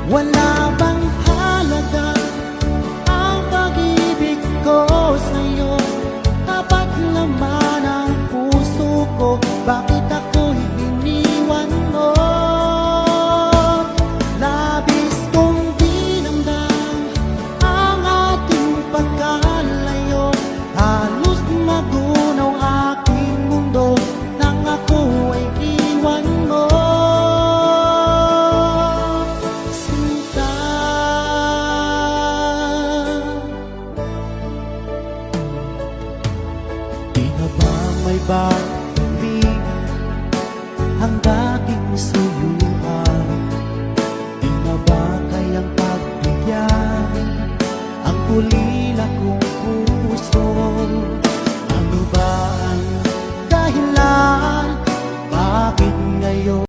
Wala bang halaga ang pag-ibig ko sa'yo? Tapat naman ang puso ko, bakit ako'y iniwan mo? Labis kong dinamdam ang ating pagkalayo, halos magunaw aking mundo nang ako ay iwan mo. Sinta, di na ba may bago